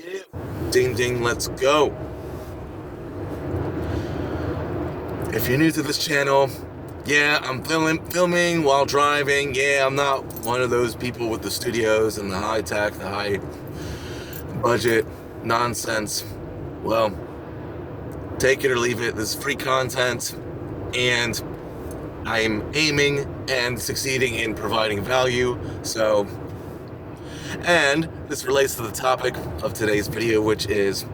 Yeah. Ding ding, let's go. If you're new to this channel, yeah, I'm filming while driving. Yeah, I'm not one of those people with the studios and the high tech, the high budget nonsense. Well, take it or leave it. This is free content, and I'm aiming and succeeding in providing value. So, and this relates to the topic of today's video, which is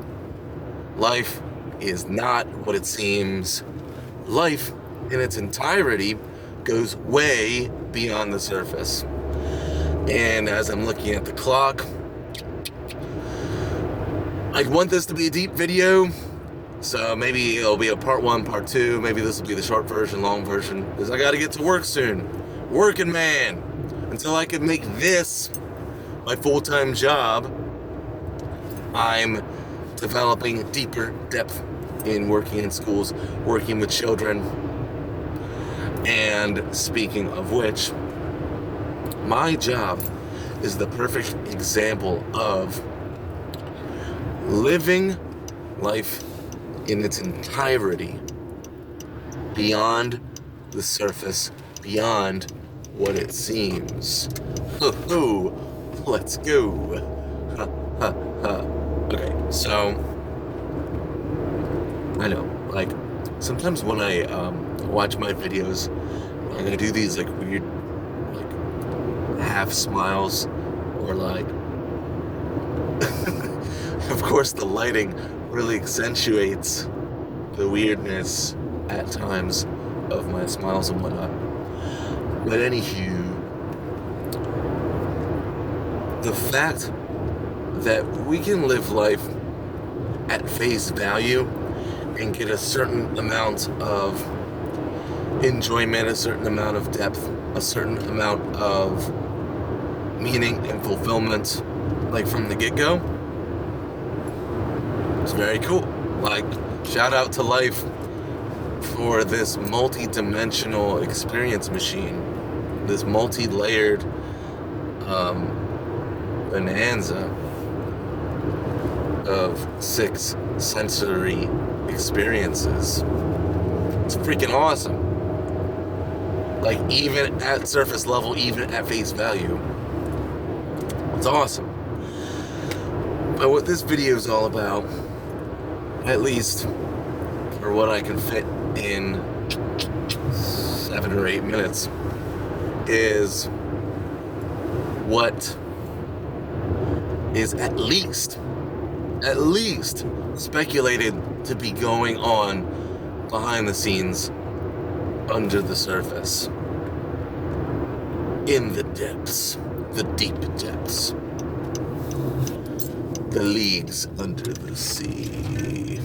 life is not what it seems. Life in its entirety goes way beyond the surface. And as I'm looking at the clock, I want this to be a deep video, so maybe it'll be a part 1, part 2, maybe this will be the short version, long version, because I gotta get to work soon. Working man. Until I can make this my full-time job, I'm developing deeper depth in working in schools, working with children. And speaking of which, my job is the perfect example of living life in its entirety, beyond the surface, beyond what it seems. Ho-ho, let's go. Ha, ha, ha. Okay, so I know, like, sometimes when I watch my videos, I'm gonna do these like weird, like half smiles, or like, of course, the lighting really accentuates the weirdness at times of my smiles and whatnot. But anywho, the fact that we can live life at face value and get a certain amount of enjoyment, a certain amount of depth, a certain amount of meaning and fulfillment, like from the get-go, it's very cool. Like, shout out to life for this multi-dimensional experience machine, this multi-layered bonanza of 6 sensory experiences. It's freaking awesome. Like, even at surface level, even at face value, it's awesome. But what this video is all about, at least for what I can fit in 7 or 8 minutes, is what is at least speculated to be going on behind the scenes, under the surface, in the depths, the deep depths, the leagues under the sea.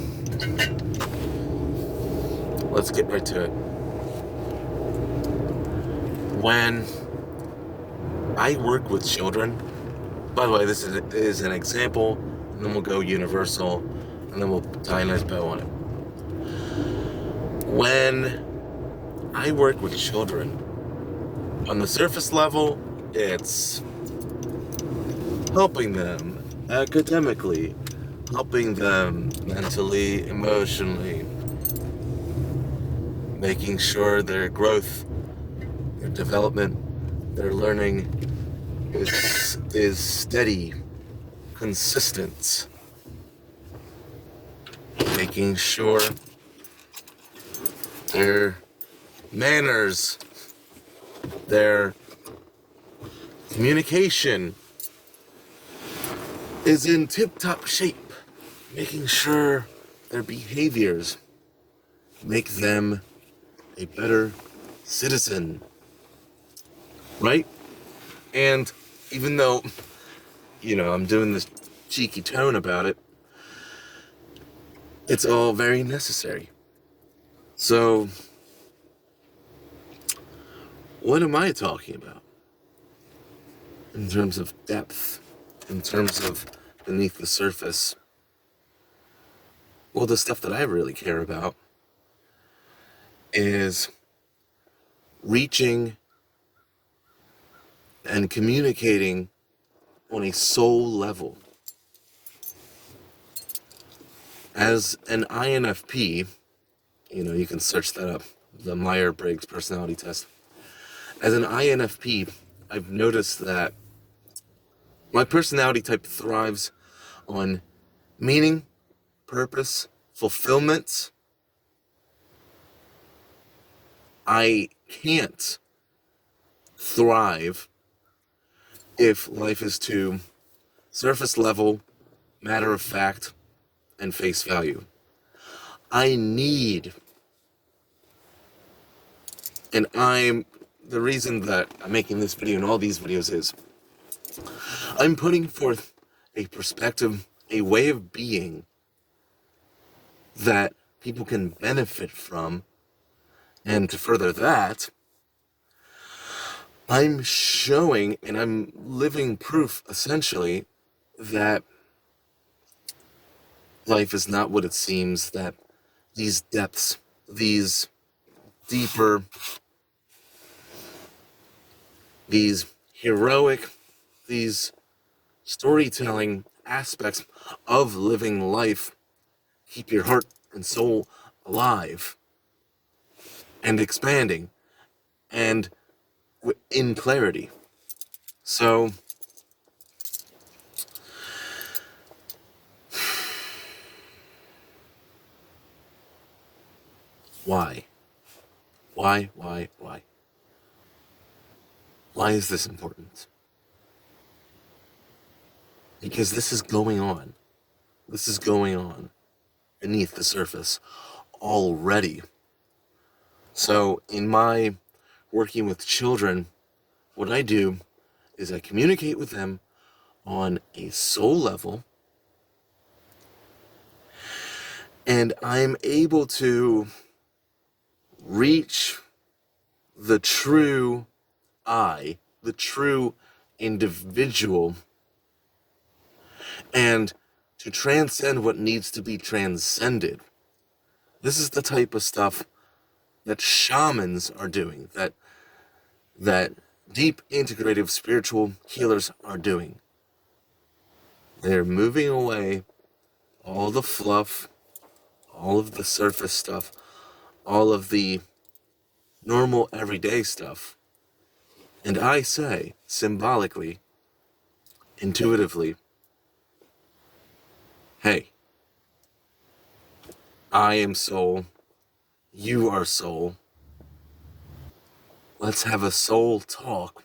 Let's get right to it. When I work with children, by the way, this is an example, and then we'll go universal, and then we'll tie a nice bow on it. When I work with children, on the surface level, it's helping them academically, helping them mentally, emotionally, making sure their growth, their development, their learning is steady, consistent, making sure their manners, their communication is in tip-top shape, making sure their behaviors make them a better citizen, right? And even though, I'm doing this cheeky tone about it, it's all very necessary. So, what am I talking about in terms of depth, in terms of beneath the surface? Well, the stuff that I really care about is reaching and communicating on a soul level. As an INFP, you can search that up, the Meyer-Briggs personality test. As an INFP, I've noticed that my personality type thrives on meaning, purpose, fulfillment. I can't thrive if life is too surface level, matter of fact, and face value. I need, and the reason that I'm making this video and all these videos is, I'm putting forth a perspective, a way of being that people can benefit from. And to further that, I'm showing and I'm living proof, essentially, that life is not what it seems, that these depths, these deeper, these heroic, these storytelling aspects of living life keep your heart and soul alive and expanding and in clarity. So why? Why is this important? Because this is going on. This is going on beneath the surface already. So in my working with children, what I do is I communicate with them on a soul level, and I'm able to reach the true I, the true individual, and to transcend what needs to be transcended. This is the type of stuff that shamans are doing, that deep integrative spiritual healers are doing. They're moving away all the fluff, all of the surface stuff, all of the normal everyday stuff. And I say, symbolically, intuitively, hey, I am soul, you are soul. Let's have a soul talk.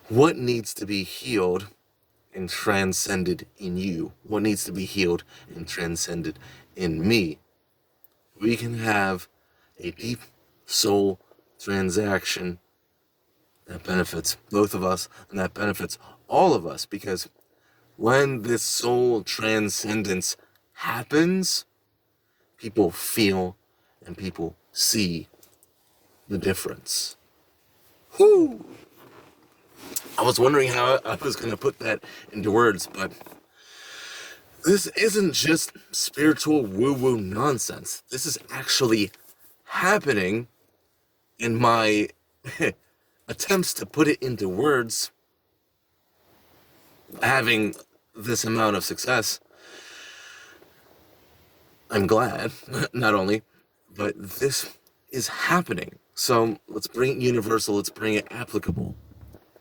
What needs to be healed and transcended in you? What needs to be healed and transcended in me? We can have a deep soul transaction that benefits both of us and that benefits all of us, because when this soul transcendence happens, people feel and people see the difference. Whew! I was wondering how I was going to put that into words, but this isn't just spiritual woo-woo nonsense. This is actually happening, in my attempts to put it into words, having this amount of success. I'm glad, not only, but this is happening. So let's bring it universal, let's bring it applicable.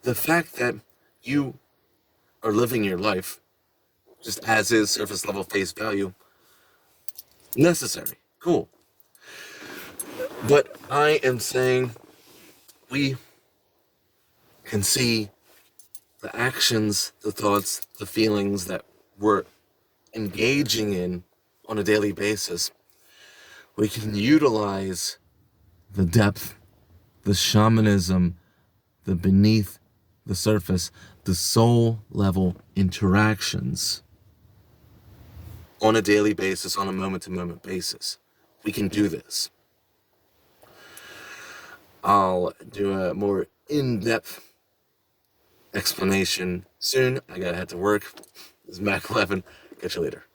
The fact that you are living your life just as is, surface level, face value, necessary, cool. But I am saying we can see the actions, the thoughts, the feelings that we're engaging in on a daily basis. We can utilize the depth, the shamanism, the beneath the surface, the soul level interactions on a daily basis, on a moment-to-moment basis. We can do this. I'll do a more in-depth explanation soon. I gotta head to work. This is Mac 11. Catch you later.